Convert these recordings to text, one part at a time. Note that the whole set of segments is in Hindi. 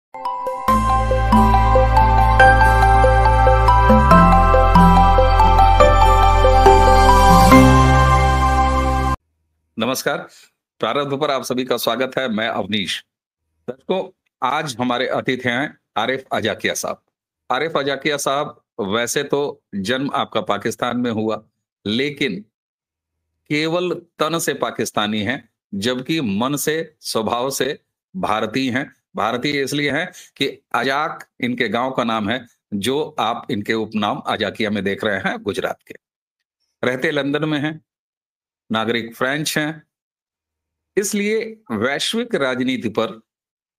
नमस्कार। प्रारंभ पर आप सभी का स्वागत है। मैं अवनीश। दर्शकों, आज हमारे अतिथि हैं आरिफ अजाकिया साहब। आरिफ अजाकिया साहब, वैसे तो जन्म आपका पाकिस्तान में हुआ, लेकिन केवल तन से पाकिस्तानी हैं, जबकि मन से, स्वभाव से भारतीय हैं। भारतीय इसलिए हैं कि अजाक इनके गांव का नाम है, जो आप इनके उपनाम अजाकिया में देख रहे हैं, गुजरात के। रहते लंदन में हैं, नागरिक फ्रेंच हैं। इसलिए वैश्विक राजनीति पर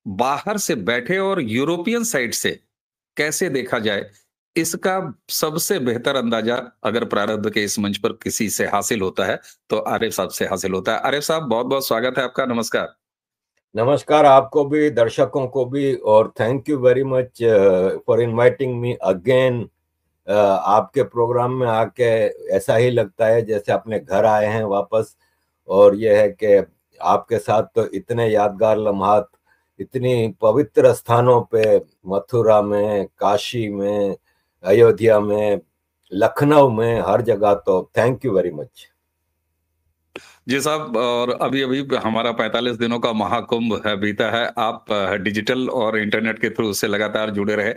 बाहर से बैठे और यूरोपियन साइड से कैसे देखा जाए, इसका सबसे बेहतर अंदाजा अगर प्रारब्ध के इस मंच पर किसी से हासिल होता है, तो आरिफ साहब से हासिल होता है। आरिफ साहब, बहुत-बहुत स्वागत है आपका। नमस्कार। नमस्कार आपको भी, दर्शकों को भी, और thank you very much for inviting me again. आपके प्रोग्राम में आके ऐसा ही लगता है जैसे अपने घर आए हैं वापस। और यह है कि आपके साथ तो इतने यादगार लम्हात, इतनी पवित्र स्थानों पे, मथुरा में, काशी में, अयोध्या में, लखनऊ में, हर जगह, तो थैंक यू वेरी मच। जी साहब, और अभी-अभी हमारा 45 दिनों का महाकुंभ है, बीता है। आप डिजिटल और इंटरनेट के थ्रू उससे लगातार जुड़े रहे।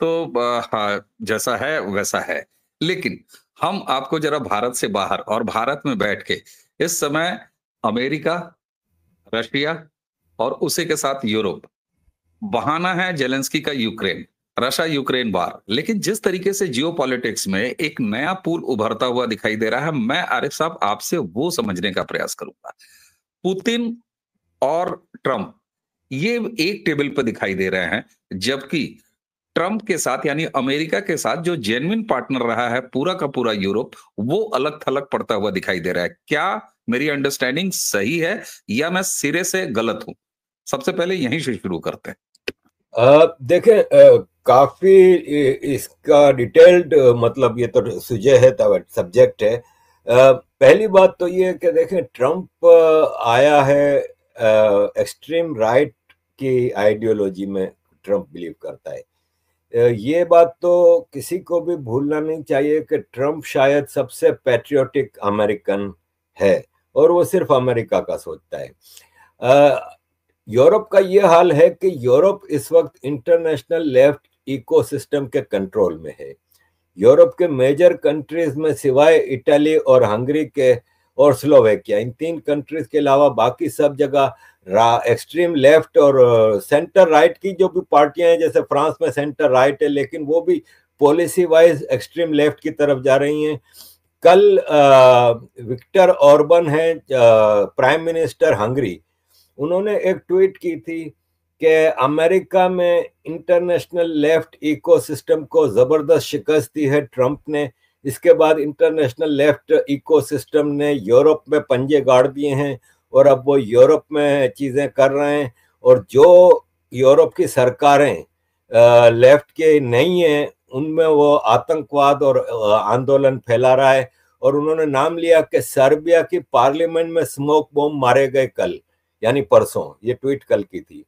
तो हाँ, जैसा है वैसा है। लेकिन हम आपको जरा भारत से बाहर और भारत में बैठ के इस समय अमेरिका, रशिया और उसी के साथ यूरोप, बहाना है जेलेंस्की का यूक्रेन, रशिया यूक्रेन वार। लेकिन जिस तरीके से जियोपॉलिटिक्स में एक नया पूल उभरता हुआ दिखाई दे रहा है, मैं आरिफ साहब आपसे वो समझने का प्रयास करूंगा। पुतिन और ट्रंप, ये एक टेबल पर दिखाई दे रहे हैं, जबकि ट्रंप के साथ यानी अमेरिका के साथ जो जेन्युइन पार्टनर रहा है पूरा का पूरा यूरोप, वो अलग थलग पड़ता हुआ दिखाई दे रहा है। क्या मेरी अंडरस्टैंडिंग सही है या मैं सिरे से गलत हूं? सबसे पहले यहीं से शुरू करते हैं। देखें, काफी इसका डिटेल्ड, मतलब ये तो सुझे है, तो सब्जेक्ट है। पहली बात तो ये है कि देखें, ट्रंप आया है एक्सट्रीम राइट की आइडियोलॉजी में। ट्रंप बिलीव करता है। ये बात तो किसी को भी भूलना नहीं चाहिए कि ट्रंप शायद सबसे पैट्रियोटिक अमेरिकन है, और वो सिर्फ अमेरिका का सोचता है। यूरोप का ये हाल है कि यूरोप इस वक्त इंटरनेशनल लेफ्ट इकोसिस्टम के कंट्रोल में है। यूरोप के मेजर कंट्रीज में सिवाय इटली और हंगरी के और स्लोवेकिया, इन 3 कंट्रीज के अलावा बाकी सब जगह एक्सट्रीम लेफ्ट और सेंटर राइट की जो भी पार्टियां हैं, जैसे फ्रांस में सेंटर राइट है, लेकिन वो भी पॉलिसी वाइज एक्सट्रीम लेफ्ट की तरफ जा रही हैं। कल विक्टर ऑर्बन है, प्राइम मिनिस्टर हंगरी, उन्होंने एक ट्वीट की थी कि अमेरिका में इंटरनेशनल लेफ्ट इकोसिस्टम को जबरदस्त शिकस्त दी है ट्रंप ने। इसके बाद इंटरनेशनल लेफ्ट इकोसिस्टम ने यूरोप में पंजे गाड़ दिए हैं, और अब वो यूरोप में चीजें कर रहे हैं। और जो यूरोप की सरकारें लेफ्ट के नहीं है, उनमें वो आतंकवाद और आंदोलन फैला रहा है। और उन्होंने नाम लिया कि सर्बिया की पार्लियामेंट में स्मोक बॉम्ब मारे गए कल, यानी परसों। ये ट्वीट कल की थी।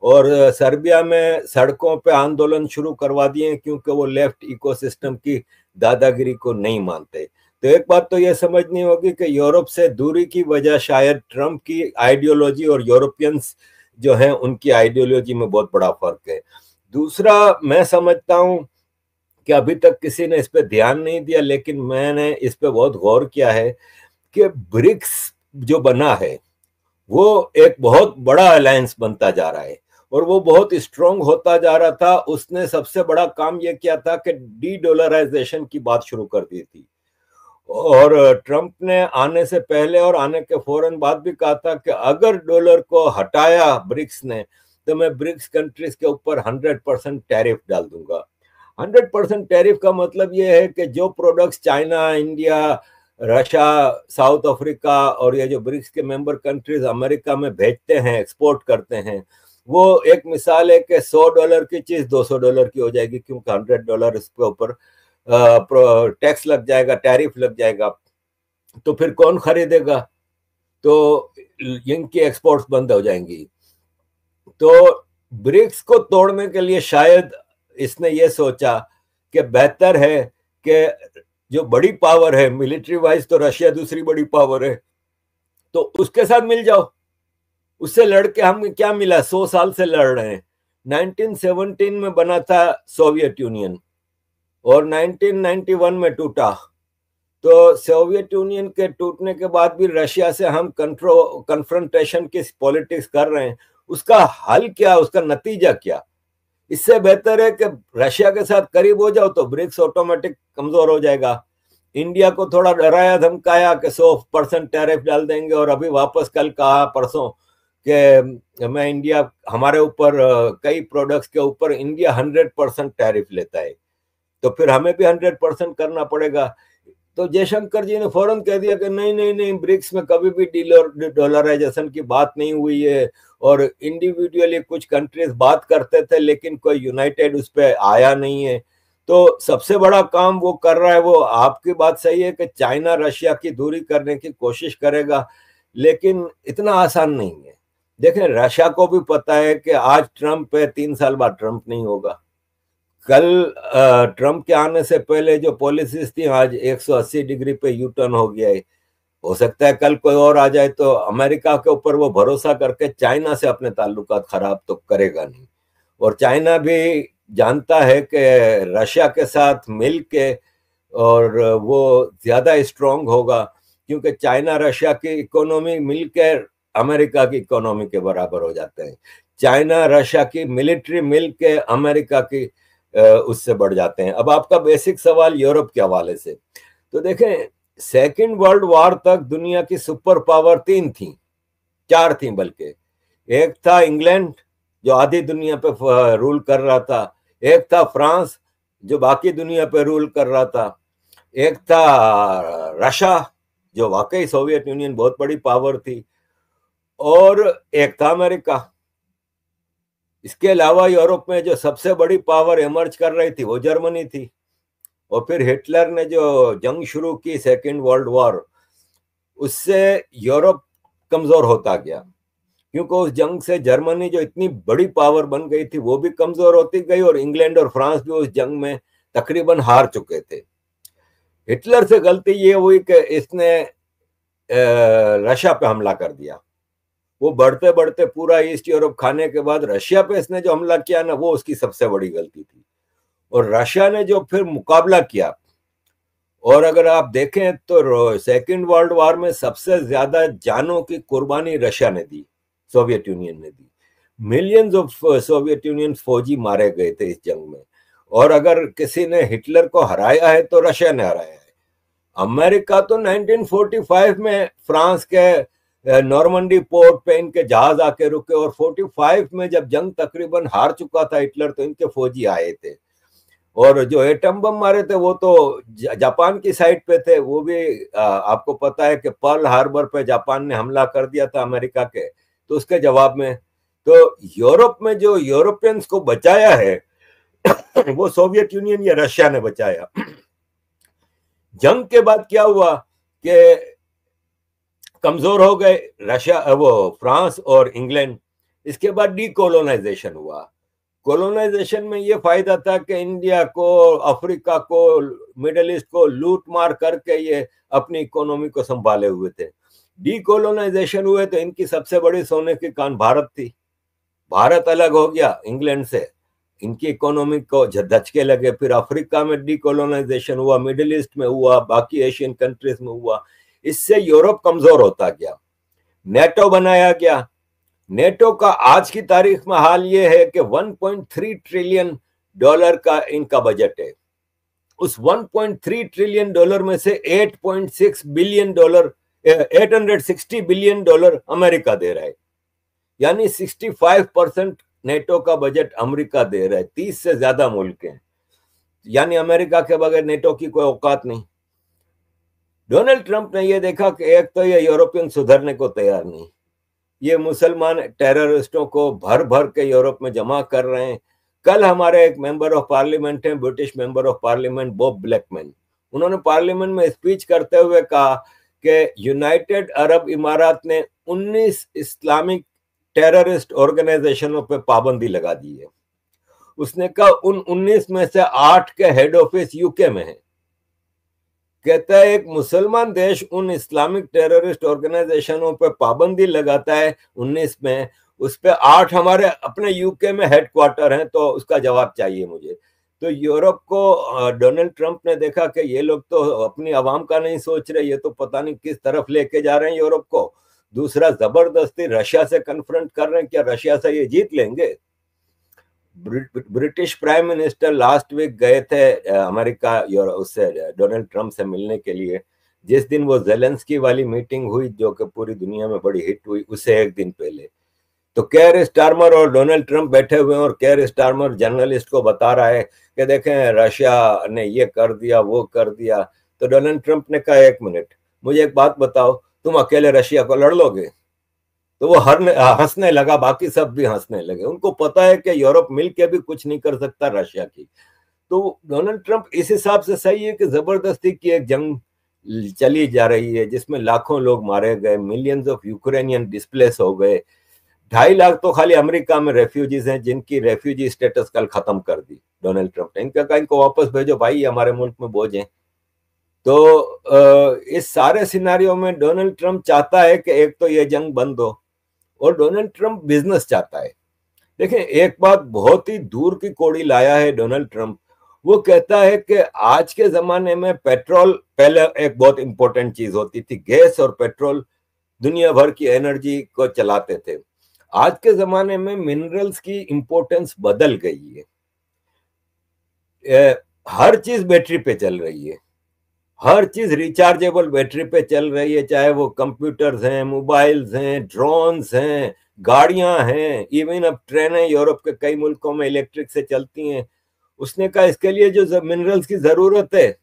और सर्बिया में सड़कों पे आंदोलन शुरू करवा दिए क्योंकि वो लेफ्ट इकोसिस्टम की दादागिरी को नहीं मानते। तो एक बात तो ये समझनी होगी कि यूरोप से दूरी की वजह शायद ट्रंप की आइडियोलॉजी और यूरोपियंस जो हैं उनकी आइडियोलॉजी में बहुत बड़ा फर्क है। दूसरा, मैं समझता हूं कि अभी तक किसी ने इस पे ध्यान नहीं दिया, लेकिन मैंने इस पे बहुत गौर किया है कि ब्रिक्स जो बना है वो एक बहुत बड़ा अलायंस बनता जा रहा है, और वो बहुत स्ट्रांग होता जा रहा था। उसने सबसे बड़ा काम यह किया था कि डी डॉलराइजेशन की बात शुरू कर दी थी। और ट्रंप ने आने से पहले और आने के फौरन बाद भी कहा था कि अगर डॉलर को हटाया ब्रिक्स ने, तो मैं ब्रिक्स कंट्रीज के ऊपर 100% टैरिफ डाल दूंगा। 100% टैरिफ का मतलब ये है कि जो products China, India, Russia, south Africa और ये जो ब्रिक्स के मेंबर कंट्रीज अमेरिका में भेजते हैं, एक्सपोर्ट करते हैं, वो एक मिसाल है कि $100 की चीज $200 की हो जाएगी, क्योंकि $100 इसके ऊपर टैक्स लग जाएगा, टैरिफ लग जाएगा। तो फिर कौन खरीदेगा? तो इनकी एक्सपोर्ट्स बंद हो जाएंगी। तो ब्रिक्स को तोड़ने के लिए शायद इसने ये सोचा कि बेहतर है कि जो बड़ी पावर है मिलिट्री वाइज, तो रशिया दूसरी बड़ी पावर है, तो उसके साथ मिल जाओ, उससे लड़के हम क्या मिला, 100 साल से लड़ रहे हैं। 1917 में बना था सोवियत यूनियन और 1991 में टूटा। तो सोवियत यूनियन के टूटने के बाद भी रशिया से हम कन्फ्रंटेशन की पॉलिटिक्स कर रहे हैं, उसका हल क्या, उसका नतीजा क्या? इससे बेहतर है कि रशिया के साथ करीब हो जाओ तो ब्रिक्स ऑटोमेटिक कमजोर हो जाएगा। इंडिया को थोड़ा डराया धमकाया कि 100% टैरिफ डाल देंगे, और अभी वापस कल कहा परसों कि मैं इंडिया, हमारे ऊपर कई प्रोडक्ट्स के ऊपर इंडिया 100% टैरिफ लेता है, तो फिर हमें भी 100% करना पड़ेगा। तो जयशंकर जी ने फौरन कह दिया कि नहीं नहीं नहीं, ब्रिक्स में कभी भी डॉलराइजेशन की बात नहीं हुई है, और इंडिविजुअली कुछ कंट्रीज बात करते थे लेकिन कोई यूनाइटेड उस पर आया नहीं है। तो सबसे बड़ा काम वो कर रहा है, वो आपकी बात सही है कि चाइना रशिया की दूरी करने की कोशिश करेगा, लेकिन इतना आसान नहीं है। देखें, रशिया को भी पता है कि आज ट्रंप है, 3 साल बाद ट्रंप नहीं होगा। कल ट्रंप के आने से पहले जो पॉलिसीज थी, आज 180 डिग्री पे यू टर्न हो गया है। हो सकता है कल कोई और आ जाए, तो अमेरिका के ऊपर वो भरोसा करके चाइना से अपने ताल्लुकात खराब तो करेगा नहीं। और चाइना भी जानता है कि रशिया के साथ मिल के और वो ज्यादा स्ट्रांग होगा, क्योंकि चाइना रशिया की इकोनॉमी मिलकर अमेरिका की इकोनॉमी के बराबर हो जाते हैं। चाइना रशिया की मिलिट्री मिलके अमेरिका की उससे बढ़ जाते हैं। अब आपका बेसिक सवाल यूरोप के हवाले से, तो देखें, सेकेंड वर्ल्ड वॉर तक दुनिया की सुपर पावर 3 थी, 4 थी बल्कि। एक था इंग्लैंड जो आधी दुनिया पे रूल कर रहा था, एक था फ्रांस जो बाकी दुनिया पे रूल कर रहा था, एक था रशिया जो वाकई सोवियत यूनियन बहुत बड़ी पावर थी, और एक था अमेरिका। इसके अलावा यूरोप में जो सबसे बड़ी पावर इमर्ज कर रही थी वो जर्मनी थी। और फिर हिटलर ने जो जंग शुरू की सेकेंड वर्ल्ड वॉर, उससे यूरोप कमजोर होता गया, क्योंकि उस जंग से जर्मनी जो इतनी बड़ी पावर बन गई थी वो भी कमजोर होती गई, और इंग्लैंड और फ्रांस भी उस जंग में तकरीबन हार चुके थे। हिटलर से गलती ये हुई कि इसने रशिया पे हमला कर दिया। वो बढ़ते बढ़ते पूरा ईस्ट यूरोप खाने के बाद रशिया पे इसने जो हमला किया ना, वो उसकी सबसे बड़ी गलती थी। और रशिया ने जो फिर मुकाबला किया, और अगर आप देखें तो सेकेंड वर्ल्ड वॉर में सबसे ज्यादा जानों की कुर्बानी रशिया ने दी, सोवियत यूनियन ने दी। मिलियंस ऑफ सोवियत यूनियन फौजी मारे गए थे इस जंग में। और अगर किसी ने हिटलर को हराया है तो रशिया ने हराया है। अमेरिका तो 1945 में फ्रांस के नॉर्मंडी पोर्ट पे इनके जहाज आके रुके, और 45 में जब जंग तकरीबन हार चुका था हिटलर, तो इनके फौजी आए थे। और जो एटम बम मारे थे वो तो जापान की साइड पे थे। वो भी आपको पता है कि पर्ल हार्बर पे जापान ने हमला कर दिया था अमेरिका के, तो उसके जवाब में तो यूरोप में जो यूरोपियंस को बचाया है वो सोवियत यूनियन या रशिया ने बचाया। जंग के बाद क्या हुआ कि कमजोर हो गए रशिया, वो फ्रांस और इंग्लैंड। इसके बाद डीकोलोनाइजेशन हुआ। कोलोनाइजेशन में ये फायदा था कि इंडिया को, अफ्रीका को, मिडिल ईस्ट को लूट मार करके ये अपनी इकोनॉमी को संभाले हुए थे। डीकोलोनाइजेशन हुए तो इनकी सबसे बड़ी सोने की कान भारत थी। भारत अलग हो गया इंग्लैंड से, इनकी इकोनॉमी को धचके लगे। फिर अफ्रीका में डीकोलोनाइजेशन हुआ, मिडिल ईस्ट में हुआ, बाकी एशियन कंट्रीज में हुआ। इससे यूरोप कमजोर होता गया। नेटो बनाया गया। नेटो का आज की तारीख में हाल ये है कि 1.3 ट्रिलियन डॉलर का इनका बजट है। उस 1.3 ट्रिलियन डॉलर में से 8.6 billion dollar, 860 billion dollar America दे रहा है। यानी 65% नेटो का बजट अमेरिका दे रहा है। 30 से ज्यादा मुल्क हैं, यानी अमेरिका के बगैर नेटो की कोई औकात नहीं। डोनाल्ड ट्रंप ने यह देखा कि एक तो ये यूरोपियन सुधरने को तैयार नहीं, ये मुसलमान टेररिस्टों को भर भर के यूरोप में जमा कर रहे हैं। कल हमारे एक मेंबर ऑफ पार्लियामेंट हैं, British member of parliament Bob Blackman, उन्होंने पार्लियामेंट में स्पीच करते हुए कहा कि यूनाइटेड अरब इमारात ने 19 इस्लामिक टेररिस्ट ऑर्गेनाइजेशनों पे पाबंदी लगा दी है। उसने कहा उन 19 में से 8 के हेड ऑफिस यूके में है। कहता है एक मुसलमान देश उन इस्लामिक टेररिस्ट ऑर्गेनाइजेशनों पर पाबंदी लगाता है 19 में, उस पे 8 हमारे अपने यूके में हेडक्वार्टर हैं, तो उसका जवाब चाहिए मुझे। तो यूरोप को डोनाल्ड ट्रंप ने देखा कि ये लोग तो अपनी आवाम का नहीं सोच रहे, ये तो पता नहीं किस तरफ लेके जा रहे हैं यूरोप को। दूसरा, जबरदस्ती रशिया से कन्फ्रंट कर रहे हैं, क्या रशिया से ये जीत लेंगे? British prime minister last week गए थे अमेरिका उससे डोनाल्ड ट्रंप से मिलने के लिए। जिस दिन वो जेलेंस्की वाली मीटिंग हुई जो कि पूरी दुनिया में बड़ी हिट हुई, उससे एक दिन पहले तो केयर स्टारमर और डोनाल्ड ट्रंप बैठे हुए हैं, और केयर स्टारमर जर्नलिस्ट को बता रहा है कि देखें रशिया ने ये कर दिया वो कर दिया। तो डोनाल्ड ट्रंप ने कहा एक मिनट, मुझे एक बात बताओ, तुम अकेले रशिया को लड़ लोगे? तो वो हंसने लगा, बाकी सब भी हंसने लगे। उनको पता है कि यूरोप मिलके भी कुछ नहीं कर सकता रशिया की। तो डोनाल्ड ट्रंप इस हिसाब से सही है कि जबरदस्ती की एक जंग चली जा रही है जिसमें लाखों लोग मारे गए, मिलियंस ऑफ यूक्रेनियन डिस्प्लेस हो गए। 2.5 लाख तो खाली अमेरिका में रेफ्यूजीज हैं जिनकी रेफ्यूजी स्टेटस कल खत्म कर दी डोनाल्ड ट्रंप ने। इनका कहा इनको वापस भेजो भाई, हमारे मुल्क में बोझ हैं। तो इस सारे सिनारियों में डोनाल्ड ट्रंप चाहता है कि एक तो ये जंग बंद हो, और डोनाल्ड ट्रंप बिजनेस चाहता है। देखें, एक बात बहुत ही दूर की कोड़ी लाया है डोनाल्ड ट्रंप। वो कहता है कि आज के जमाने में पेट्रोल पहले एक बहुत इंपॉर्टेंट चीज होती थी, गैस और पेट्रोल दुनिया भर की एनर्जी को चलाते थे। आज के जमाने में मिनरल्स की इंपॉर्टेंस बदल गई है। हर चीज बैटरी पे चल रही है, हर चीज रिचार्जेबल बैटरी पे चल रही है, चाहे वो कंप्यूटर्स हैं, मोबाइल्स हैं, ड्रोन्स हैं, गाड़ियां हैं, इवन अब ट्रेनें यूरोप के कई मुल्कों में इलेक्ट्रिक से चलती हैं। उसने कहा इसके लिए जो मिनरल्स की जरूरत है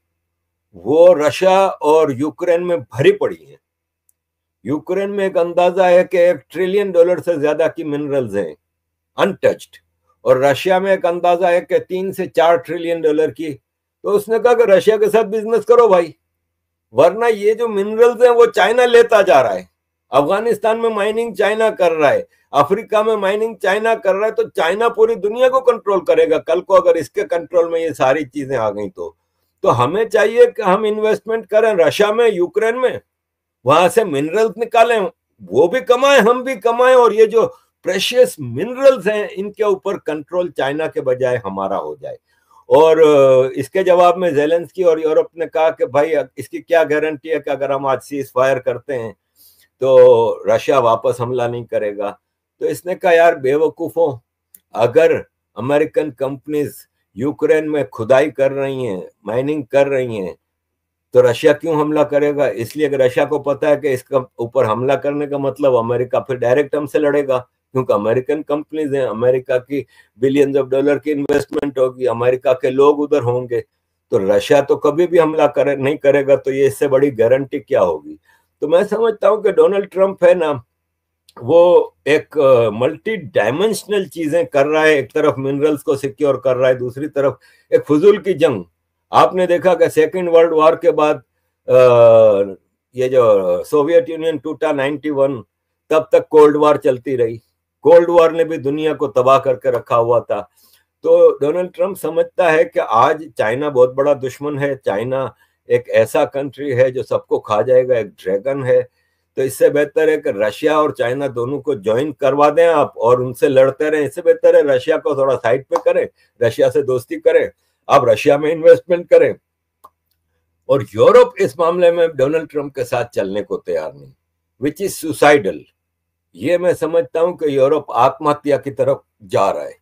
वो रशिया और यूक्रेन में भरी पड़ी है। यूक्रेन में एक अंदाजा है कि $1 ट्रिलियन से ज्यादा की मिनरल्स हैं अनटच्ड, और रशिया में एक अंदाजा है कि 3 से 4 ट्रिलियन डॉलर की। तो उसने कहा कि रशिया के साथ बिजनेस करो भाई, वरना ये जो मिनरल्स हैं वो चाइना लेता जा रहा है। अफगानिस्तान में माइनिंग चाइना कर रहा है, अफ्रीका में माइनिंग चाइना कर रहा है। तो चाइना पूरी दुनिया को कंट्रोल करेगा कल को, अगर इसके कंट्रोल में ये सारी चीजें आ गई तो हमें चाहिए कि हम इन्वेस्टमेंट करें रशिया में, यूक्रेन में, वहां से मिनरल्स निकालें, वो भी कमाएं हम भी कमाएं, और ये जो प्रेशियस मिनरल्स हैं इनके ऊपर कंट्रोल चाइना के बजाय हमारा हो जाए। और इसके जवाब में जेलेंस्की और यूरोप ने कहा कि भाई इसकी क्या गारंटी है कि अगर हम आज सीज फायर करते हैं तो रशिया वापस हमला नहीं करेगा? तो इसने कहा यार बेवकूफों, अगर अमेरिकन कंपनीज यूक्रेन में खुदाई कर रही हैं, माइनिंग कर रही हैं, तो रशिया क्यों हमला करेगा? इसलिए कि रशिया को पता है कि इसका ऊपर हमला करने का मतलब अमेरिका फिर डायरेक्ट हमसे लड़ेगा, क्योंकि अमेरिकन कंपनीज हैं, अमेरिका की बिलियंस ऑफ डॉलर की इन्वेस्टमेंट होगी, अमेरिका के लोग उधर होंगे। तो रशिया तो कभी भी हमला नहीं करेगा, तो ये इससे बड़ी गारंटी क्या होगी? तो मैं समझता हूं कि डोनाल्ड ट्रंप है ना, वो एक मल्टी डायमेंशनल चीजें कर रहा है। एक तरफ मिनरल्स को सिक्योर कर रहा है, दूसरी तरफ एक फजूल की जंग। आपने देखा कि सेकेंड वर्ल्ड वॉर के बाद ये जो सोवियत यूनियन टूटा 91, तब तक कोल्ड वॉर चलती रही। कोल्ड वॉर ने भी दुनिया को तबाह करके रखा हुआ था। तो डोनाल्ड ट्रंप समझता है कि आज चाइना बहुत बड़ा दुश्मन है, चाइना एक ऐसा कंट्री है जो सबको खा जाएगा, एक ड्रैगन है। तो इससे बेहतर है कि रशिया और चाइना दोनों को ज्वाइन करवा दें आप, और उनसे लड़ते रहें। इससे बेहतर है रशिया को थोड़ा साइड पे करें, रशिया से दोस्ती करें, आप रशिया में इन्वेस्टमेंट करें। और यूरोप इस मामले में डोनाल्ड ट्रंप के साथ चलने को तैयार नहीं, विच इज सुसाइडल। ये मैं समझता हूं कि यूरोप आत्महत्या की तरफ जा रहा है।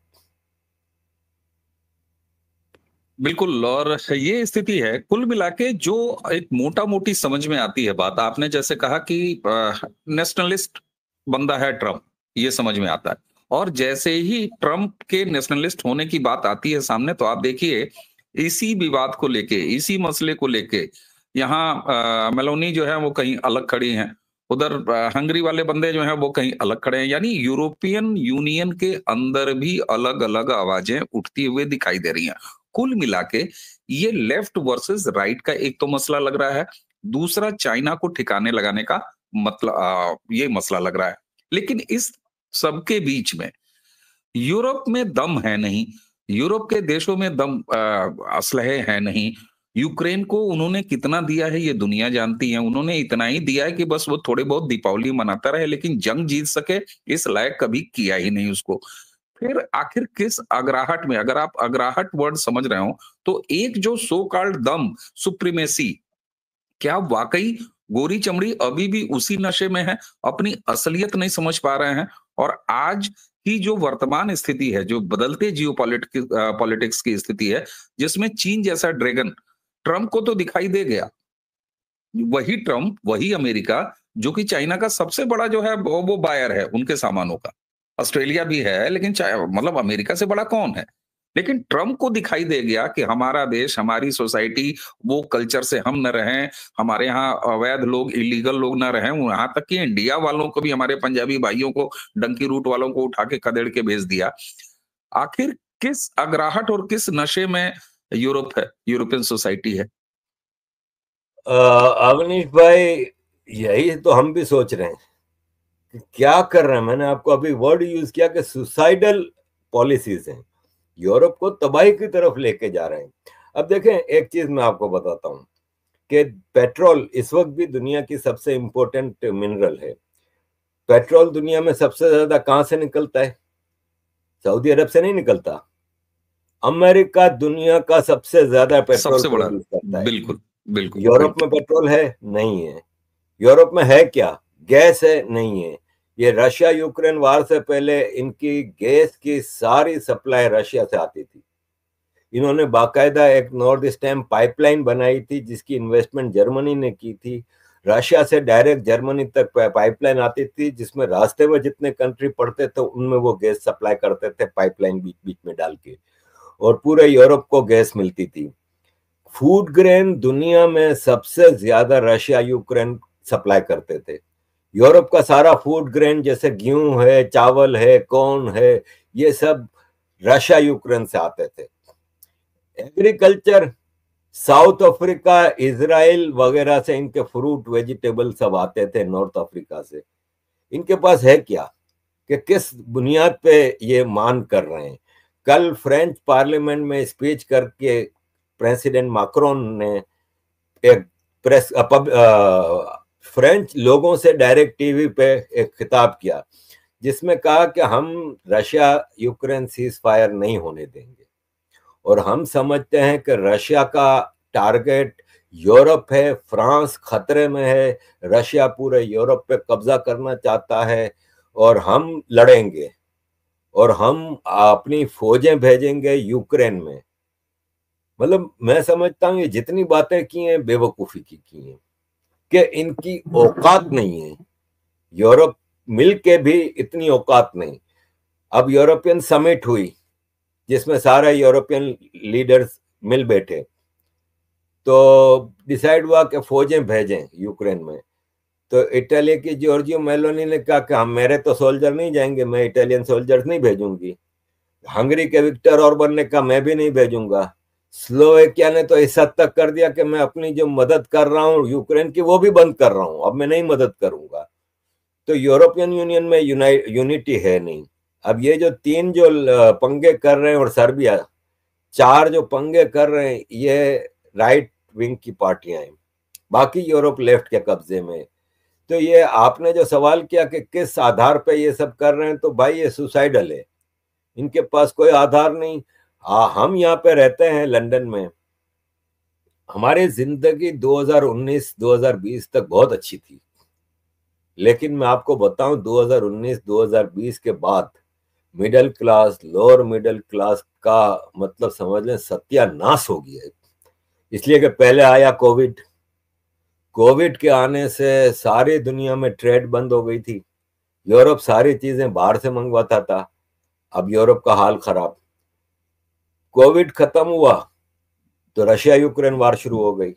बिल्कुल, और ये स्थिति है कुल मिला के जो एक मोटा मोटी समझ में आती है बात। आपने जैसे कहा कि नेशनलिस्ट बंदा है ट्रंप, ये समझ में आता है। और जैसे ही ट्रंप के नेशनलिस्ट होने की बात आती है सामने, तो आप देखिए इसी विवाद को लेके, इसी मसले को लेके यहाँ मेलोनी जो है वो कहीं अलग खड़ी हैं, उधर हंगरी वाले बंदे जो हैं वो कहीं अलग खड़े हैं। यानी यूरोपियन यूनियन के अंदर भी अलग अलग आवाजें उठती हुए दिखाई दे रही हैं। कुल मिला के ये लेफ्ट वर्सेस राइट का एक तो मसला लग रहा है, दूसरा चाइना को ठिकाने लगाने का मतलब ये मसला लग रहा है। लेकिन इस सबके बीच में। यूरोप में दम है नहीं, यूरोप के देशों में दम असलहे है नहीं। यूक्रेन को उन्होंने कितना दिया है ये दुनिया जानती है। उन्होंने इतना ही दिया है कि बस वो थोड़े बहुत दीपावली मनाता रहे, लेकिन जंग जीत सके इस लायक कभी किया ही नहीं उसको। फिर आखिर किस अग्राहट में, अगर आप अग्राहट वर्ड समझ रहे हो, तो एक जो सो कॉल्ड दम सुप्रीमेसी, क्या वाकई गोरी चमड़ी अभी भी उसी नशे में है, अपनी असलियत नहीं समझ पा रहे हैं? और आज की जो वर्तमान स्थिति है, जो बदलते पॉलिटिक्स की स्थिति है, जिसमें चीन जैसा ड्रैगन ट्रंप को तो दिखाई दे गया, वही ट्रंप, वही अमेरिका, जो कि चाइना का सबसे बड़ा जो है वो बायर है उनके सामानों का। ऑस्ट्रेलिया भी है, लेकिन मतलब अमेरिका से बड़ा कौन है? लेकिन ट्रंप को दिखाई दे गया कि हमारा देश, हमारी सोसाइटी, वो कल्चर से हम न रहें, हमारे यहाँ अवैध लोग, इलीगल लोग ना रहें। यहाँ तक कि इंडिया वालों को भी, हमारे पंजाबी भाइयों को, डंकी रूट वालों को उठा के खदेड़ के भेज दिया। आखिर किस अग्राहट और किस नशे में यूरोप है, यूरोपियन सोसाइटी है? अवनीश भाई, यही तो हम भी सोच रहे हैं कि क्या कर रहे हैं। मैंने आपको अभी वर्ड यूज किया कि सुसाइडल पॉलिसीज हैं, यूरोप को तबाही की तरफ लेके जा रहे हैं। अब देखें, एक चीज मैं आपको बताता हूं कि पेट्रोल इस वक्त भी दुनिया की सबसे इंपॉर्टेंट मिनरल है। पेट्रोल दुनिया में सबसे ज्यादा कहां से निकलता है? सऊदी अरब से नहीं निकलता। अमेरिका दुनिया का सबसे ज्यादा पेट्रोल सबसे बड़ा, प्रोड्यूस करता है। बिल्कुल, बिल्कुल, यूरोप बिल्कुल। में पेट्रोल है? नहीं है। यूरोप में है क्या? गैस है? नहीं है। ये रशिया यूक्रेन वार से पहले इनकी गैस की सारी सप्लाई रशिया से आती थी। इन्होंने बाकायदा एक नॉर्थ स्ट्रीम पाइपलाइन बनाई थी जिसकी इन्वेस्टमेंट जर्मनी ने की थी। रशिया से डायरेक्ट जर्मनी तक पाइपलाइन आती थी, जिसमें रास्ते में जितने कंट्री पड़ते थे उनमें वो गैस सप्लाई करते थे, पाइपलाइन बीच बीच में डाल के, और पूरे यूरोप को गैस मिलती थी। फूड ग्रेन दुनिया में सबसे ज्यादा रशिया यूक्रेन सप्लाई करते थे। यूरोप का सारा फूड ग्रेन जैसे गेहूं है, चावल है, कॉर्न है, ये सब रशिया यूक्रेन से आते थे। एग्रीकल्चर, साउथ अफ्रीका, इजराइल वगैरह से इनके फ्रूट वेजिटेबल सब आते थे, नॉर्थ अफ्रीका से। इनके पास है क्या कि किस बुनियाद पे ये मान कर रहे हैं? कल फ्रेंच पार्लियामेंट में स्पीच करके प्रेसिडेंट मैक्रोन ने एक प्रेस फ्रेंच लोगों से डायरेक्ट टीवी पे एक खिताब किया, जिसमें कहा कि हम रशिया यूक्रेन सीज फायर नहीं होने देंगे, और हम समझते हैं कि रशिया का टारगेट यूरोप है, फ्रांस खतरे में है, रशिया पूरे यूरोप पे कब्जा करना चाहता है, और हम लड़ेंगे और हम अपनी फौजें भेजेंगे यूक्रेन में। मतलब मैं समझता हूं ये जितनी बातें की हैं बेवकूफी की हैं, कि इनकी औकात नहीं है। यूरोप मिल के भी इतनी औकात नहीं। अब यूरोपियन समिट हुई जिसमें सारे यूरोपियन लीडर्स मिल बैठे, तो डिसाइड हुआ कि फौजें भेजें यूक्रेन में। तो इटली की जॉर्जियो मेलोनी ने कहा कि हम, मेरे तो सोल्जर नहीं जाएंगे, मैं इटालियन सोल्जर्स नहीं भेजूंगी। हंगरी के विक्टर ऑर्बन ने कहा मैं भी नहीं भेजूंगा। स्लोवेकिया ने तो इस हद तक कर दिया कि मैं अपनी जो मदद कर रहा हूँ यूक्रेन की वो भी बंद कर रहा हूँ, अब मैं नहीं मदद करूंगा। तो यूरोपियन यूनियन में यूनिटी है नहीं। अब ये जो तीन जो पंगे कर रहे हैं, और सर्बिया, चार जो पंगे कर रहे हैं, ये राइट विंग की पार्टियां हैं, बाकी यूरोप लेफ्ट के कब्जे में। तो ये आपने जो सवाल किया कि किस आधार पे ये सब कर रहे हैं, तो भाई ये सुसाइडल है, इनके पास कोई आधार नहीं। हम यहाँ पे रहते हैं लंदन में, हमारी जिंदगी 2019-2020 तक बहुत अच्छी थी, लेकिन मैं आपको बताऊं 2019-2020 के बाद middle class, lower middle class का मतलब समझ लें सत्यानाश हो गया है। इसलिए कि पहले आया कोविड, कोविड के आने से सारी दुनिया में ट्रेड बंद हो गई थी, यूरोप सारी चीजें बाहर से मंगवाता था, अब यूरोप का हाल खराब। कोविड खत्म हुआ तो रशिया यूक्रेन वार शुरू हो गई।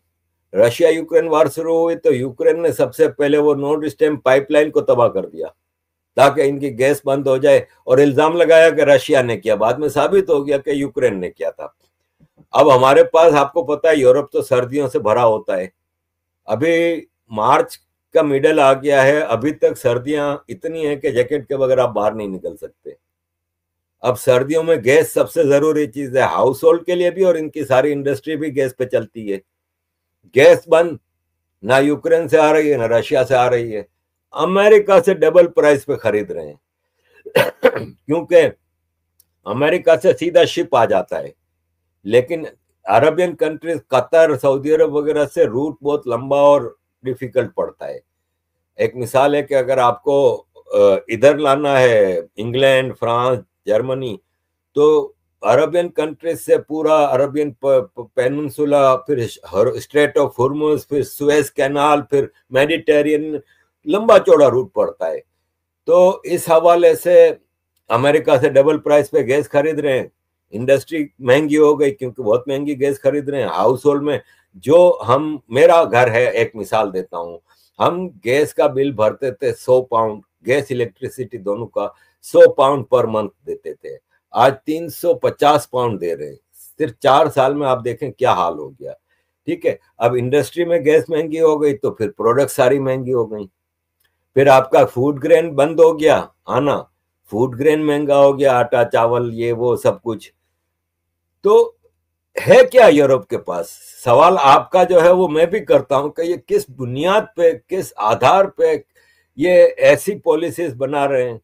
रशिया यूक्रेन वार शुरू हुई तो यूक्रेन ने सबसे पहले वो नॉर्थ स्ट्रीम पाइपलाइन को तबाह कर दिया ताकि इनकी गैस बंद हो जाए, और इल्जाम लगाया कि रशिया ने किया। बाद में साबित हो गया कि यूक्रेन ने किया था। अब हमारे पास, आपको पता है यूरोप तो सर्दियों से भरा होता है। अभी मार्च का मिडल आ गया है, अभी तक सर्दियां इतनी है कि जैकेट के बगैर आप बाहर नहीं निकल सकते। अब सर्दियों में गैस सबसे जरूरी चीज है, हाउस होल्ड के लिए भी, और इनकी सारी इंडस्ट्री भी गैस पे चलती है। गैस बंद, ना यूक्रेन से आ रही है ना रशिया से आ रही है, अमेरिका से डबल प्राइस पे खरीद रहे हैं क्योंकि अमेरिका से सीधा शिप आ जाता है, लेकिन अरबियन कंट्रीज, कतर, सऊदी अरब वगैरह से रूट बहुत लंबा और डिफिकल्ट पड़ता है। एक मिसाल है कि अगर आपको इधर लाना है, इंग्लैंड, फ्रांस, जर्मनी, तो अरबियन कंट्रीज से पूरा अरबियन पेनिनसुला, फिर स्ट्रेट ऑफ हुर्मुज, फिर सुएज कैनाल, फिर मेडिटेरियन, लंबा चौड़ा रूट पड़ता है। तो इस हवाले से अमेरिका से डबल प्राइस पे गैस खरीद रहे हैं। इंडस्ट्री महंगी हो गई क्योंकि बहुत महंगी गैस खरीद रहे हैं। हाउस होल्ड में जो हम, मेरा घर है, एक मिसाल देता हूं, हम गैस का बिल भरते थे 100 पाउंड, गैस इलेक्ट्रिसिटी दोनों का 100 पाउंड पर मंथ देते थे, आज 350 पाउंड दे रहे हैं। सिर्फ 4 साल में आप देखें क्या हाल हो गया। ठीक है, अब इंडस्ट्री में गैस महंगी हो गई तो फिर प्रोडक्ट सारी महंगी हो गई। फिर आपका फूड ग्रेन बंद हो गया आना, फूड ग्रेन महंगा हो गया, आटा चावल ये वो सब कुछ। तो है क्या यूरोप के पास? सवाल आपका जो है वो मैं भी करता हूं कि ये किस बुनियाद पे, किस आधार पे ये ऐसी पॉलिसीज बना रहे हैं।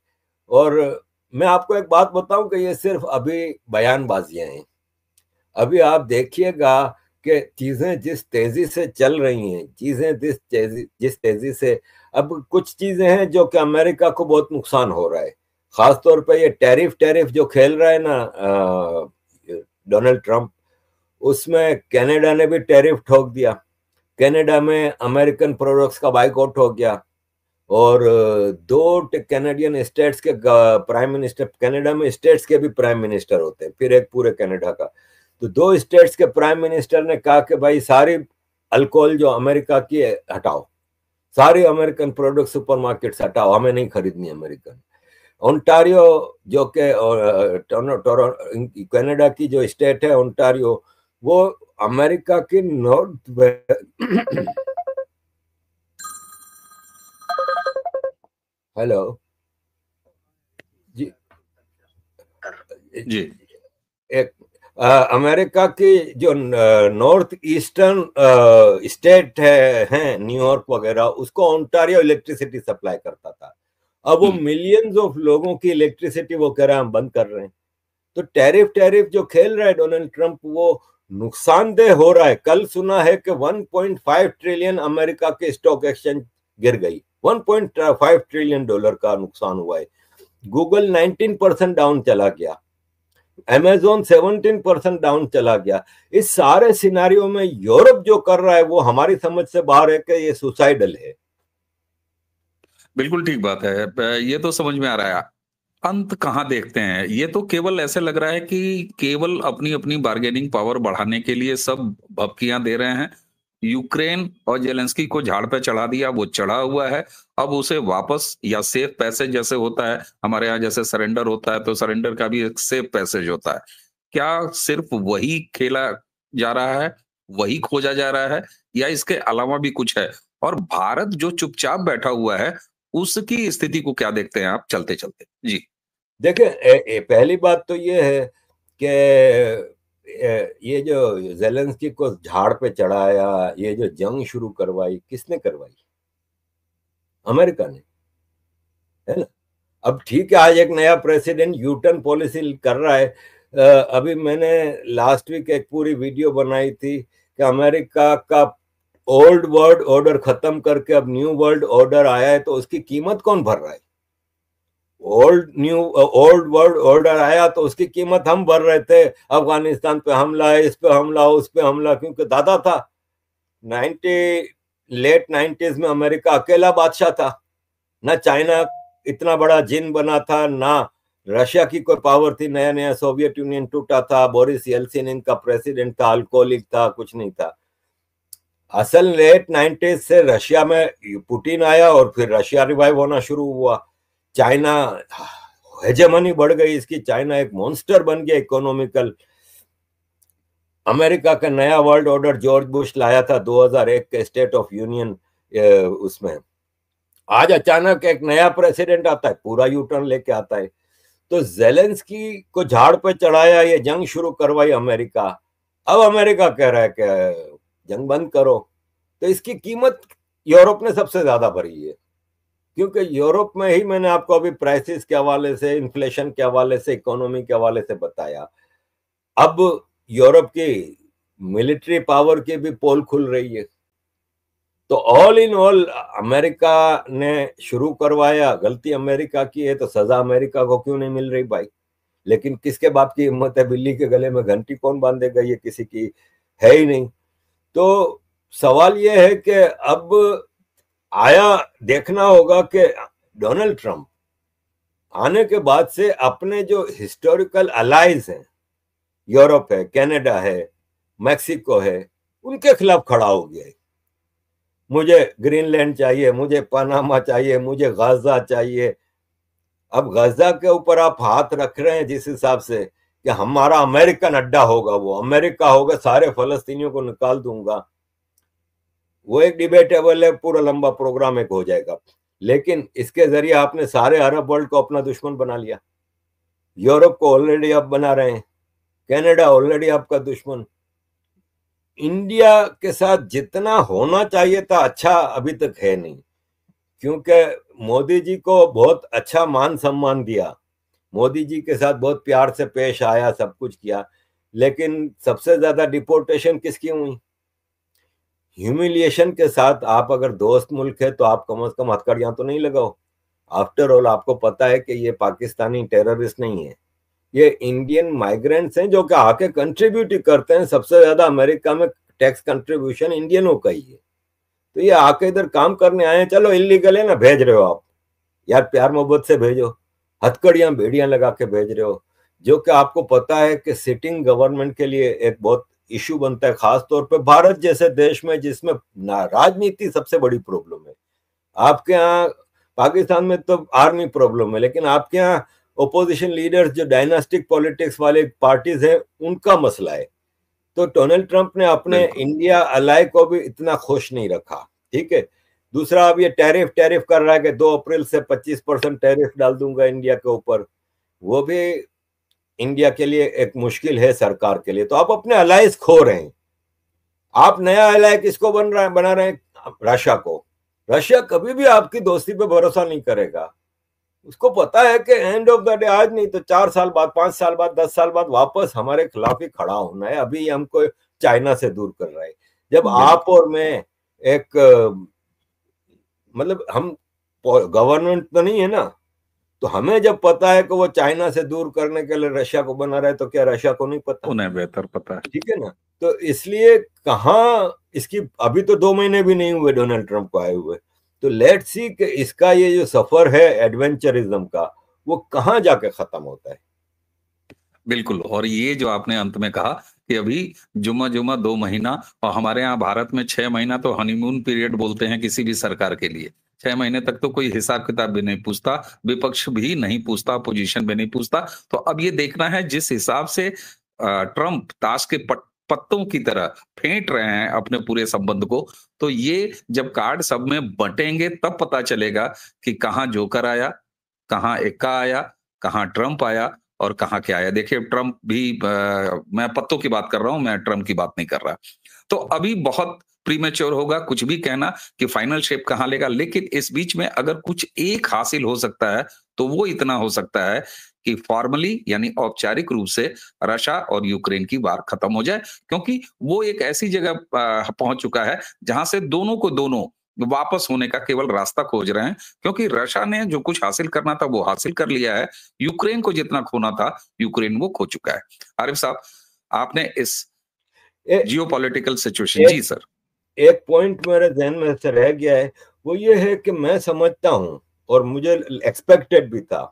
और मैं आपको एक बात बताऊं कि ये सिर्फ अभी बयानबाजियां हैं। अभी आप देखिएगा कि चीजें जिस तेजी से चल रही हैं, चीजें जिस तेजी से, अब कुछ चीजें हैं जो कि अमेरिका को बहुत नुकसान हो रहा है। खासतौर पे ये टैरिफ जो खेल रहा है ना डोनाल्ड ट्रंप, उसमें कनाडा ने भी टैरिफ ठोक दिया। कनाडा में अमेरिकन प्रोडक्ट्स का बाइकआउट हो गया, और दो कैनेडियन स्टेट्स के प्राइम मिनिस्टर, कनाडा में स्टेट्स के भी प्राइम मिनिस्टर होते हैं, फिर एक पूरे कनाडा का, तो दो स्टेट्स के प्राइम मिनिस्टर ने कहा कि भाई सारी अल्कोहल जो अमेरिका की है हटाओ, सारी अमेरिकन प्रोडक्ट सुपरमार्केट हटाओ, हमें नहीं खरीदनी अमेरिकन। ओंटारियो जो के कनाडा की जो स्टेट है ओंटारियो, वो अमेरिका की नॉर्थ हेलो जी जी। एक अमेरिका की जो नॉर्थ ईस्टर्न स्टेट है न्यूयॉर्क वगैरह, उसको ओंटारियो इलेक्ट्रिसिटी सप्लाई करता था। अब वो मिलियंस ऑफ लोगों की इलेक्ट्रिसिटी वो कह रहे हैं हम बंद कर रहे हैं। तो टैरिफ जो खेल रहा है डोनाल्ड ट्रंप, वो नुकसानदेह हो रहा है। कल सुना है कि 1.5 ट्रिलियन अमेरिका के स्टॉक एक्सचेंज गिर गई, 1.5 ट्रिलियन डॉलर का नुकसान हुआ है। गूगल 19% डाउन चला गया, अमेजोन 17% डाउन चला गया। इस सारे सिनारियों में यूरोप जो कर रहा है वो हमारी समझ से बाहर है कि ये सुसाइडल है। बिल्कुल ठीक बात है। ये तो समझ में आ रहा है। अंत कहाँ देखते हैं? ये तो केवल ऐसे लग रहा है कि केवल अपनी अपनी बार्गेनिंग पावर बढ़ाने के लिए सब भपकियां दे रहे हैं। यूक्रेन और जेलेंस्की को झाड़ पे चढ़ा दिया, वो चढ़ा हुआ है। अब उसे वापस, या सेफ पैसेज जैसे होता है हमारे यहाँ, जैसे सरेंडर होता है तो सरेंडर का भी एक सेफ पैसेज होता है। क्या सिर्फ वही खेला जा रहा है, वही खोजा जा रहा है, या इसके अलावा भी कुछ है? और भारत जो चुपचाप बैठा हुआ है, उसकी स्थिति को क्या देखते हैं आप चलते चलते? जी। देखिए, पहली बात तो ये है कि ये जो जेलेंस्की को झाड़ पे चढ़ाया, ये जो जंग शुरू करवाई, किसने करवाई? अमेरिका ने, है ना। अब ठीक है, आज एक नया प्रेसिडेंट यू टर्न पॉलिसी कर रहा है। अभी मैंने लास्ट वीक एक पूरी वीडियो बनाई थी कि अमेरिका का ओल्ड वर्ल्ड ऑर्डर खत्म करके अब न्यू वर्ल्ड ऑर्डर आया है, तो उसकी कीमत कौन भर रहा है? ओल्ड वर्ल्ड ऑर्डर आया तो उसकी कीमत हम भर रहे थे। अफगानिस्तान पे हमला है, इस पे हमला, उस पे हमला, क्योंकि दादा था लेट 90s में अमेरिका अकेला बादशाह था। ना चाइना इतना बड़ा जिन बना था, ना रशिया की कोई पावर थी। नया नया सोवियत यूनियन टूटा था, बोरिस येल्सिन इनका प्रेसिडेंट था, अल्कोहलिक था, कुछ नहीं था। असल लेट 90s से रशिया में पुतिन आया और फिर रशिया रिवाइव होना शुरू हुआ। चाइना हेजेमनी बढ़ गई इसकी, चाइना एक मॉन्स्टर बन गया इकोनॉमिकल। अमेरिका का नया वर्ल्ड ऑर्डर जॉर्ज बुश लाया था 2001 के स्टेट ऑफ यूनियन उसमें, आज अचानक एक नया प्रेसिडेंट आता है, पूरा यू टर्न लेके आता है। तो जेलेंस्की को झाड़ पे चढ़ाया, ये जंग शुरू करवाई अमेरिका। अब अमेरिका कह रहा है कि जंग बंद करो। तो इसकी कीमत यूरोप ने सबसे ज्यादा भरी है, क्योंकि यूरोप में ही मैंने आपको अभी प्राइसिस के हवाले से, इन्फ्लेशन के हवाले से, इकोनॉमी के हवाले से बताया। अब यूरोप की मिलिट्री पावर की भी पोल खुल रही है। तो ऑल इन ऑल अमेरिका ने शुरू करवाया, गलती अमेरिका की है, तो सजा अमेरिका को क्यों नहीं मिल रही भाई? लेकिन किसके बाप की हिम्मत है, बिल्ली के गले में घंटी कौन बांधेगा, ये किसी की है ही नहीं। तो सवाल ये है कि अब आया देखना होगा कि डोनाल्ड ट्रंप आने के बाद से अपने जो हिस्टोरिकल अलाइज हैं, यूरोप है, कनाडा है, मैक्सिको है, उनके खिलाफ खड़ा हो गया है। मुझे ग्रीनलैंड चाहिए, मुझे पनामा चाहिए, मुझे गाजा चाहिए। अब गाजा के ऊपर आप हाथ रख रहे हैं जिस हिसाब से कि हमारा अमेरिकन अड्डा होगा, वो अमेरिका होगा, सारे फलस्तीनियों को निकाल दूंगा, वो एक डिबेटेबल है, पूरा लंबा प्रोग्राम एक हो जाएगा। लेकिन इसके जरिए आपने सारे अरब वर्ल्ड को अपना दुश्मन बना लिया। यूरोप को ऑलरेडी आप बना रहे हैं, कनाडा ऑलरेडी आपका दुश्मन। इंडिया के साथ जितना होना चाहिए था अच्छा अभी तक है नहीं, क्योंकि मोदी जी को बहुत अच्छा मान सम्मान दिया, मोदी जी के साथ बहुत प्यार से पेश आया, सब कुछ किया। लेकिन सबसे ज्यादा डिपोर्टेशन किसकी हुई? ह्यूमिलिएशन के साथ। आप अगर दोस्त मुल्क है तो आप कम से कम हथकड़ियां तो नहीं लगाओ। आफ्टर ऑल आपको पता है कि ये पाकिस्तानी टेररिस्ट नहीं है, ये इंडियन माइग्रेंट्स हैं जो कि आके कंट्रीब्यूट करते हैं। सबसे ज्यादा अमेरिका में टैक्स कंट्रीब्यूशन इंडियनों का ही है। तो ये आके इधर काम करने आए हैं, चलो इलीगल है ना, भेज रहे हो आप यार, प्यार मोहब्बत से भेजो, हथकड़ियां बेड़ियां लगा के भेज रहे हो, जो कि आपको पता है कि सिटिंग गवर्नमेंट के लिए एक बहुत इशू बनता है, खास तौर पे भारत जैसे देश में जिसमें राजनीति सबसे बड़ी प्रॉब्लम है। आपके यहाँ पाकिस्तान में तो आर्मी प्रॉब्लम है, लेकिन आपके यहाँ ओपोजिशन लीडर्स जो डायनास्टिक पॉलिटिक्स वाले पार्टीज हैं, उनका मसला है। तो डोनाल्ड ट्रंप ने अपने बिल्कुल। इंडिया अलाय को भी इतना खुश नहीं रखा। ठीक है। दूसरा, अब ये टैरिफ टैरिफ कर रहा है कि 2 अप्रैल से 25% टैरिफ डाल दूंगा इंडिया के ऊपर। वो भी इंडिया के लिए एक मुश्किल है, सरकार के लिए। तो आप अपने अलायंस खो रहे हैं। आप नया अलाय किसको बना रहे हैं? रशिया को। रशिया कभी भी आपकी दोस्ती पे भरोसा नहीं करेगा। उसको पता है कि एंड ऑफ द डे आज नहीं तो 4 साल बाद, 5 साल बाद, 10 साल बाद वापस हमारे खिलाफ ही खड़ा होना है। अभी हमको चाइना से दूर कर रहा है। जब आप बिल्कुल। और मैं एक मतलब हम गवर्नमेंट तो नहीं है ना, तो हमें जब पता है कि वो चाइना से दूर करने के लिए रशिया को बना रहा है, तो क्या रशिया को नहीं पता? उन्हें बेहतर पता है। ठीक है ना। तो इसलिए कहाँ इसकी, अभी तो 2 महीने भी नहीं हुए डोनाल्ड ट्रंप को आए हुए। तो लेट्स सी कि इसका ये जो सफर है एडवेंचरिज्म का, वो कहाँ जाके खत्म होता है। बिल्कुल। और ये जो आपने अंत में कहा कि अभी जुम्मा जुम्मा 2 महीना, और हमारे यहाँ भारत में 6 महीना तो हनीमून पीरियड बोलते हैं किसी भी सरकार के लिए। 6 महीने तक तो कोई हिसाब किताब भी नहीं पूछता, विपक्ष भी नहीं पूछता, अपोजिशन भी नहीं पूछता। तो अब ये देखना है जिस हिसाब से ट्रंप ताश के पत्तों की तरह फेंट रहे हैं अपने पूरे संबंध को, तो ये जब कार्ड सब में बटेंगे तब पता चलेगा कि कहाँ जोकर आया, कहाँ एक्का आया, कहाँ ट्रंप आया और कहाँ क्या आया। देखिए ट्रंप भी मैं पत्तों की बात कर रहा हूं, मैं ट्रंप की बात नहीं कर रहा। तो अभी बहुत प्रीमेच्योर होगा कुछ भी कहना कि फाइनल शेप कहाँ लेगा। लेकिन इस बीच में अगर कुछ एक हासिल हो सकता है तो वो इतना हो सकता है कि फॉर्मली यानी औपचारिक रूप से रशिया और यूक्रेन की वार खत्म हो जाए, क्योंकि वो एक ऐसी जगह पहुंच चुका है जहां से दोनों को दोनों वापस होने का केवल रास्ता खोज रहे हैं। क्योंकि रशिया ने जो कुछ हासिल करना था वो हासिल कर लिया है, यूक्रेन को जितना खोना था यूक्रेन वो खो चुका है। आरिफ साहब, आपने इस ए, जियोपॉलिटिकल सिचुएशन, एक जी सर। एक पॉइंट मेरे ध्यान में से रह गया है, वो ये है कि मैं समझता हूं और मुझे एक्सपेक्टेड भी था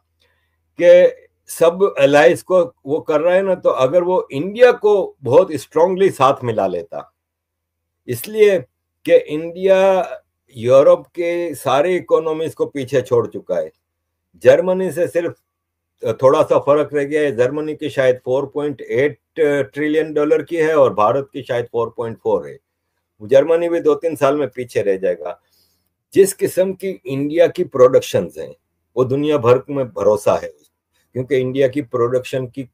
कि सब अलायंस को वो कर रहा है ना, तो अगर वो इंडिया को बहुत स्ट्रांगली साथ मिला लेता, इसलिए कि इंडिया यूरोप के सारे इकोनॉमीज को पीछे छोड़ चुका है। जर्मनी से सिर्फ थोड़ा सा फर्क रह गया है। जर्मनी की शायद 4.8 ट्रिलियन डॉलर की है और भारत की शायद 4.4 है। जर्मनी भी 2-3 साल में पीछे रह जाएगा। जिस किस्म की इंडिया की प्रोडक्शंस हैं वो दुनिया भर में भरोसा है, क्योंकि इंडिया की प्रोडक्शन की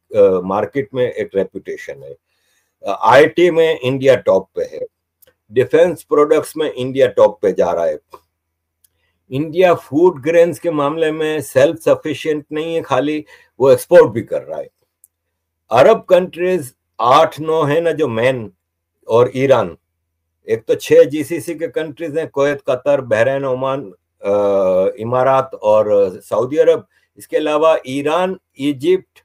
मार्केट में एक रेपुटेशन है। आईटी में इंडिया टॉप पे है, डिफेंस प्रोडक्ट्स में इंडिया टॉप पे जा रहा है। इंडिया फूड ग्रेन्स के मामले में सेल्फ सफिशिएंट नहीं है, खाली वो एक्सपोर्ट भी कर रहा है। अरब कंट्रीज 8-9 है ना जो मेन, और ईरान, एक तो 6 जीसीसी के कंट्रीज हैं, कुवैत, कतर, बहरीन, ओमान, इमारात और सऊदी अरब। इसके अलावा ईरान, इजिप्ट,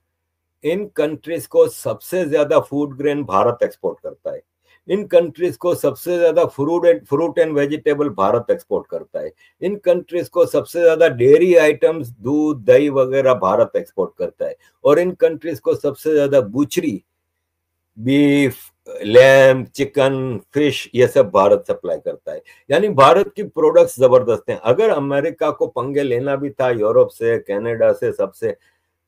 इन कंट्रीज को सबसे ज्यादा फूड ग्रेन भारत एक्सपोर्ट करता है। इन कंट्रीज को सबसे ज्यादा fruit and vegetable Bharat export करता है। इन कंट्रीज को सबसे ज्यादा डेयरी आइटम्स, दूध, दही वगैरह भारत एक्सपोर्ट करता है। और इन कंट्रीज को सबसे ज्यादा बूचरी, बीफ, लैम्प, चिकन, फिश, ये सब भारत सप्लाई करता है। यानी भारत की प्रोडक्ट्स जबरदस्त हैं। अगर अमेरिका को पंगे लेना भी था यूरोप से, कनाडा से, सबसे,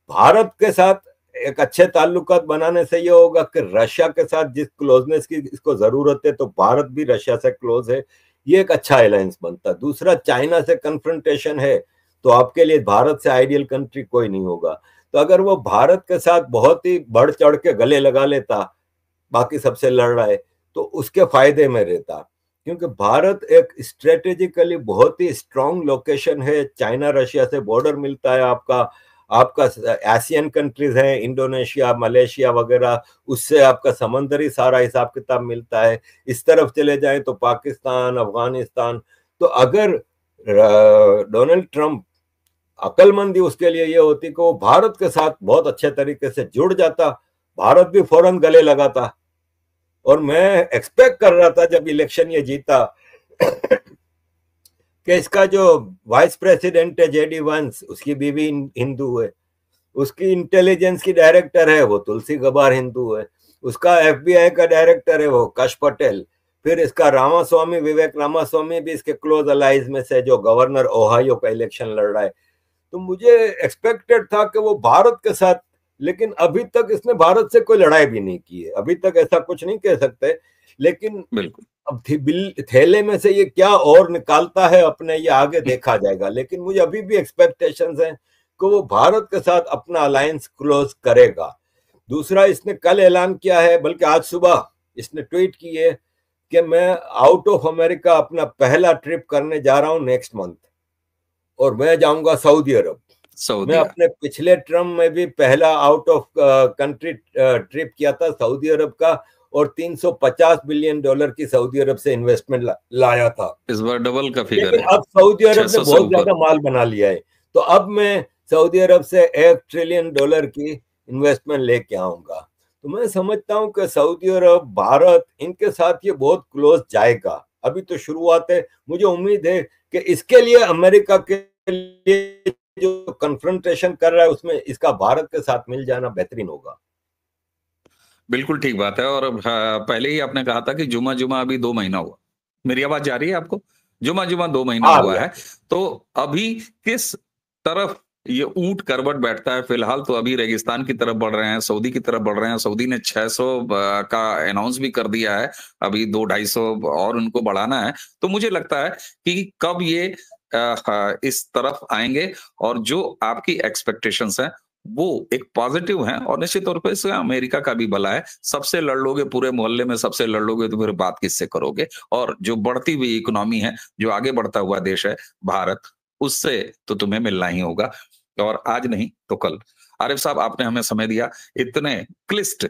भारत के साथ एक अच्छे ताल्लुकात बनाने से ये होगा कि रशिया के साथ जिस क्लोजनेस की इसको जरूरत है, तो भारत भी रशिया से क्लोज है, ये एक अच्छा अलायंस बनता। दूसरा, चाइना से कन्फ्रंटेशन है तो आपके लिए भारत से आइडियल कंट्री कोई नहीं होगा। तो अगर वो भारत के साथ बहुत ही बढ़ चढ़ के गले लगा लेता, बाकी सबसे लड़ रहा है, तो उसके फायदे में रहता, क्योंकि भारत एक स्ट्रेटेजिकली बहुत ही स्ट्रांग लोकेशन है। चाइना रशिया से बॉर्डर मिलता है, आपका एशियन कंट्रीज हैं, इंडोनेशिया, मलेशिया वगैरह, उससे आपका समंदरी सारा हिसाब किताब मिलता है। इस तरफ चले जाएं तो पाकिस्तान, अफगानिस्तान। तो अगर डोनाल्ड ट्रंप, अक्लमंदी उसके लिए ये होती कि वो भारत के साथ बहुत अच्छे तरीके से जुड़ जाता, भारत भी फौरन गले लगाता। और मैं एक्सपेक्ट कर रहा था जब इलेक्शन ये जीता कि इसका जो वाइस प्रेसिडेंट है जेडी वंस, उसकी बीवी हिंदू है, उसकी इंटेलिजेंस की डायरेक्टर है वो तुलसी गबार हिंदू है, उसका एफबीआई का डायरेक्टर है वो कश पटेल, फिर इसका रामास्वामी, विवेक रामास्वामी भी इसके क्लोज अलाइज में से, जो गवर्नर ओहायो का इलेक्शन लड़ रहा है। तो मुझे एक्सपेक्टेड था कि वो भारत के साथ, लेकिन अभी तक इसने भारत से कोई लड़ाई भी नहीं की है, अभी तक ऐसा कुछ नहीं कह सकते। लेकिन बिल्कुल, अब थैले में से ये क्या और निकालता है अपने, ये आगे देखा जाएगा। लेकिन मुझे अभी भी एक्सपेक्टेशंस हैं कि वो भारत के साथ अपना अलायंस क्लोज करेगा। दूसरा, इसने कल ऐलान किया है, बल्कि आज सुबह इसने ट्वीट की है कि मैं आउट ऑफ अमेरिका अपना पहला ट्रिप करने जा रहा हूं नेक्स्ट मंथ, और मैं जाऊंगा सऊदी अरब। मैं सऊदीया। अपने पिछले टर्म में भी पहला आउट ऑफ कंट्री ट्रिप किया था सऊदी अरब का, और $350 बिलियन की सऊदी अरब से इन्वेस्टमेंट लाया था। इस बार डबल का फिगर लेकिन है, अब सऊदी अरब ने 600 से बहुत ज्यादा ऊपर। माल बना लिया है, तो अब मैं सऊदी अरब से $1 ट्रिलियन की इन्वेस्टमेंट लेके आऊंगा। तो मैं समझता हूं कि सऊदी अरब, भारत, इनके साथ ये बहुत क्लोज जाएगा। अभी तो शुरुआत है, मुझे उम्मीद है कि इसके लिए अमेरिका के लिए जो कन्फ्रंटेशन कर रहा है उसमें इसका भारत के साथ मिल जाना बेहतरीन होगा। बिल्कुल ठीक बात है। और पहले ही आपने कहा था कि जुमा जुमा अभी 2 महीना हुआ। मेरी आवाज जा रही है आपको? जुमा जुमा 2 महीना आ हुआ गया। है। तो अभी किस तरफ ये ऊंट करवट बैठता है? फिलहाल तो अभी रेगिस्तान की तरफ बढ़ रहे हैं, सऊदी की तरफ बढ़ रहे हैं। सऊदी ने 600 का अनाउंस भी कर दिया है, अभी 200-250 और उनको बढ़ाना है। तो मुझे लगता है कि कब ये इस तरफ आएंगे, और जो आपकी एक्सपेक्टेशंस हैं वो एक पॉजिटिव है, और निश्चित तौर पे इससे अमेरिका का भी भला है। सबसे लड़ लोगे, पूरे मोहल्ले में सबसे लड़ लोगे, तो फिर बात किससे करोगे? और जो बढ़ती हुई इकोनॉमी है, जो आगे बढ़ता हुआ देश है भारत, उससे तो तुम्हें मिलना ही होगा, और आज नहीं तो कल। आरिफ साहब, आपने हमें समय दिया। इतने क्लिष्ट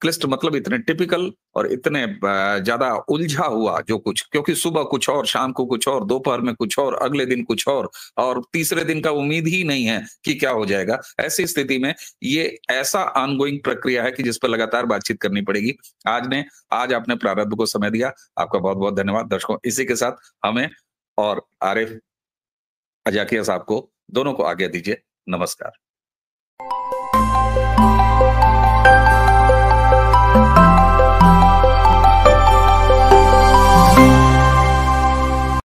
क्लिष्ट मतलब इतने टिपिकल और इतने ज्यादा उलझा हुआ जो कुछ, क्योंकि सुबह कुछ और, शाम को कुछ और, दोपहर में कुछ और, अगले दिन कुछ और तीसरे दिन का उम्मीद ही नहीं है कि क्या हो जाएगा। ऐसी स्थिति में ये ऐसा ऑनगोइंग प्रक्रिया है कि जिस पर लगातार बातचीत करनी पड़ेगी। आज आपने प्रारब्ध को समय दिया, आपका बहुत बहुत धन्यवाद। दर्शकों, इसी के साथ हमें और आरिफ अजाकिया साहब को, दोनों को आज्ञा दीजिए। नमस्कार।